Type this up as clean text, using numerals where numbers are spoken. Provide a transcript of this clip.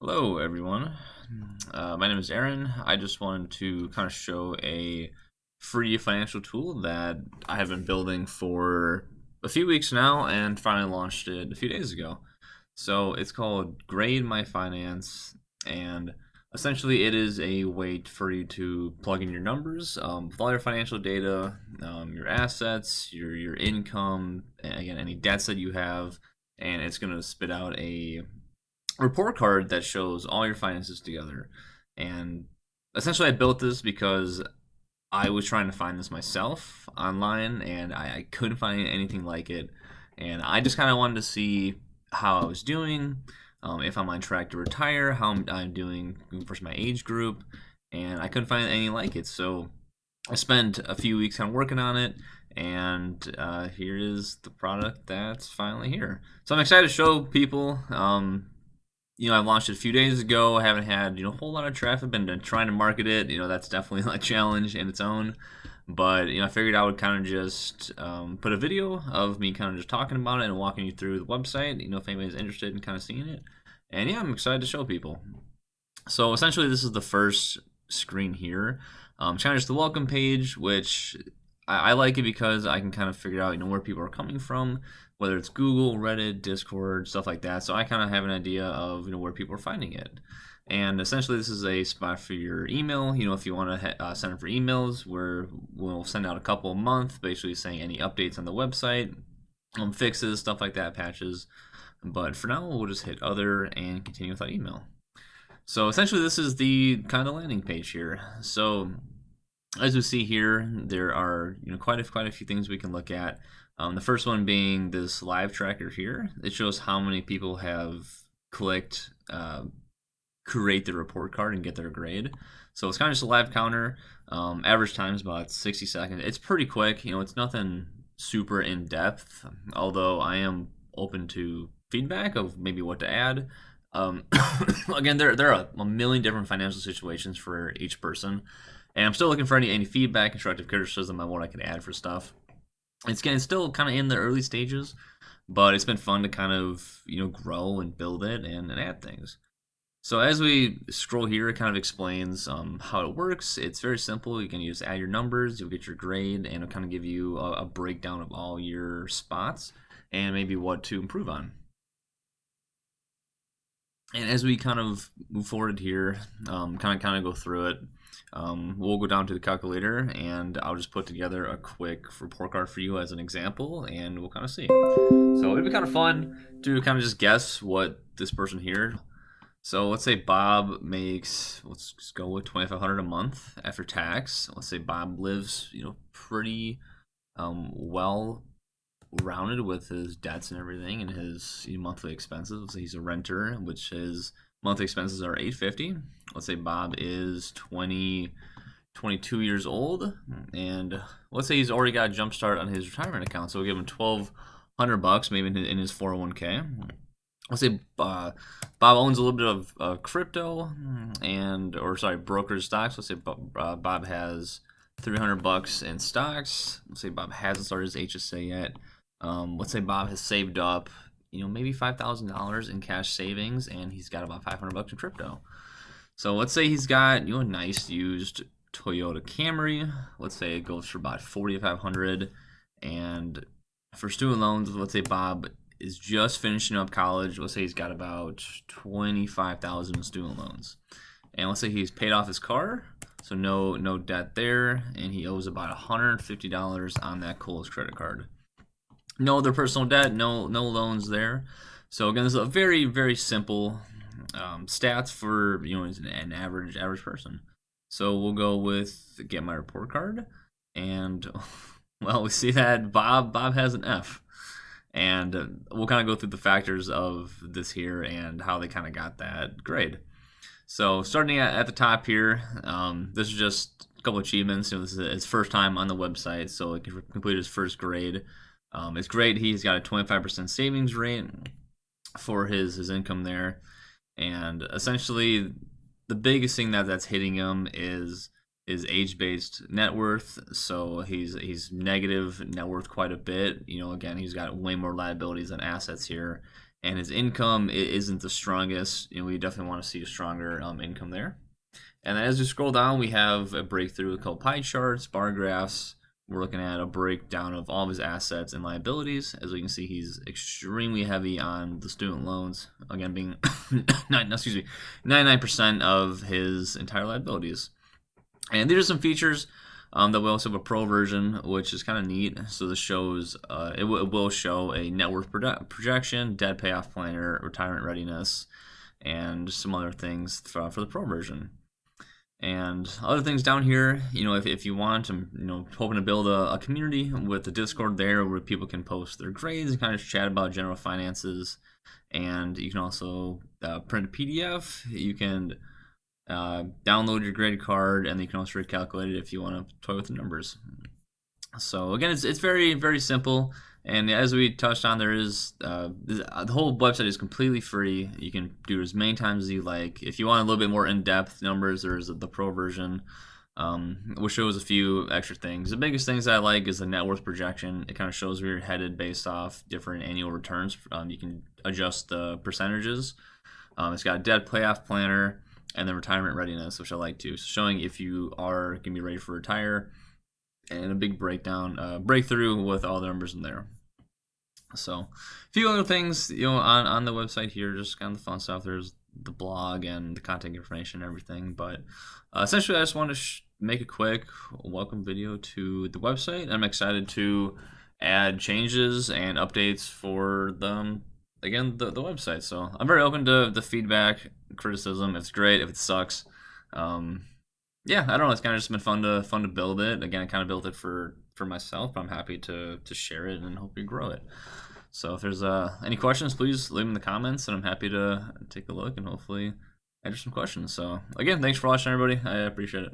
Hello, everyone. My name is Aaron. I just wanted to kind of show a free financial tool that I have been building for a few weeks now and finally launched it a few days ago. So it's called Grade My Finance, and essentially it is a way for you to plug in your numbers with all your financial data, your assets, your income, and again, any debts that you have, and it's going to spit out a report card that shows all your finances together. And essentially, I built this because I was trying to find this myself online, and I couldn't find anything like it. And I just kind of wanted to see how I was doing, if I'm on track to retire, how I'm doing versus my age group, and I couldn't find anything like it. So I spent a few weeks kind of working on it, and here is the product that's finally here. So I'm excited to show people. I launched it a few days ago. I haven't had a whole lot of traffic. Been trying to market it. That's definitely a challenge in its own. But I figured I would kind of just put a video of me kind of just talking about it and walking you through the website. If anybody's interested in kind of seeing it. And yeah, I'm excited to show people. So essentially, this is the first screen here. It's kind of just the welcome page, which I like it because I can kind of figure out where people are coming from, whether it's Google, Reddit, Discord, stuff like that. So I kind of have an idea of where people are finding it. And essentially, this is a spot for your email. If you want to send it for emails, we'll send out a couple a month, basically saying any updates on the website, fixes, stuff like that, patches. But for now, we'll just hit other and continue with that email. So essentially, this is the kind of landing page here. So as we see here, there are quite a few things we can look at. The first one being this live tracker here. It shows how many people have clicked create the report card and get their grade. So it's kind of just a live counter. Average time is about 60 seconds. It's pretty quick. It's nothing super in depth. Although I am open to feedback of maybe what to add. Um, Again, there are a million different financial situations for each person, and I'm still looking for any feedback, constructive criticism on what I can add for stuff. It's still kind of in the early stages, but it's been fun to kind of grow and build it and add things. So as we scroll here, it kind of explains how it works. It's very simple. You can just add your numbers, you'll get your grade, and it'll kind of give you a breakdown of all your spots and maybe what to improve on. And as we kind of move forward here, kind of go through it, we'll go down to the calculator, and I'll just put together a quick report card for you as an example, and we'll kind of see. So it'd be kind of fun to kind of just guess what this person here. So let's say Bob makes, let's just go with 2,500 a month after tax. Let's say Bob lives, pretty well rounded with his debts and everything and his monthly expenses. Let's say he's a renter, which his monthly expenses are 850. Let's say Bob is 22 years old, and let's say he's already got a jump start on his retirement account. So we'll give him 1,200 bucks maybe in his 401k. Let's say Bob owns a little bit of crypto brokerage stocks. Let's say Bob has 300 bucks in stocks. Let's say Bob hasn't started his HSA yet. Let's say Bob has saved up, maybe $5,000 in cash savings, and he's got about 500 bucks in crypto. So let's say he's got a nice used Toyota Camry. Let's say it goes for about 4,500, and for student loans, let's say Bob is just finishing up college. Let's say he's got about 25,000 in student loans, and let's say he's paid off his car, so no debt there, and he owes about $150 on that Kohl's credit card. No other personal debt, no loans there. So again, this is a very very simple stats for an average person. So we'll go with get my report card, and well, we see that Bob has an F, and we'll kind of go through the factors of this here and how they kind of got that grade. So starting at the top here, this is just a couple achievements. This is his first time on the website, so he completed his first grade. It's great. He's got a 25% savings rate for his income there, and essentially the biggest thing that's hitting him is age-based net worth. So he's negative net worth quite a bit. Again, he's got way more liabilities than assets here, and his income isn't the strongest. We definitely want to see a stronger income there. And then as we scroll down, we have a breakthrough called pie charts, bar graphs. We're looking at a breakdown of all of his assets and liabilities. As we can see, he's extremely heavy on the student loans, again being 99% of his entire liabilities. And these are some features that we also have a pro version, which is kind of neat. So this shows, it will show a net worth projection, debt payoff planner, retirement readiness, and some other things for the pro version. And other things down here, if you want, I'm hoping to build a community with the Discord there where people can post their grades and kind of chat about general finances. And you can also print a PDF. You can download your grade card, and you can also recalculate it if you want to toy with the numbers. So again, it's very, very simple. And as we touched on, there is the whole website is completely free. You can do it as many times as you like. If you want a little bit more in-depth numbers, there's the pro version, which shows a few extra things. The biggest things I like is the net worth projection. It kind of shows where you're headed based off different annual returns. You can adjust the percentages. It's got a debt payoff planner and then retirement readiness, which I like too. So showing if you are going to be ready for retire, and a big breakthrough with all the numbers in there. So a few other things, on the website here, just kind of the fun stuff. There's the blog and the contact information and everything. But essentially, I just want to make a quick welcome video to the website. I'm excited to add changes and updates for the website. So I'm very open to the feedback, criticism. If it's great, if it sucks. Yeah, I don't know. It's kind of just been fun to build it. Again, I kind of built it for myself, but I'm happy to share it and hopefully grow it. So if there's any questions, please leave them in the comments, and I'm happy to take a look and hopefully answer some questions. So again, thanks for watching, everybody. I appreciate it.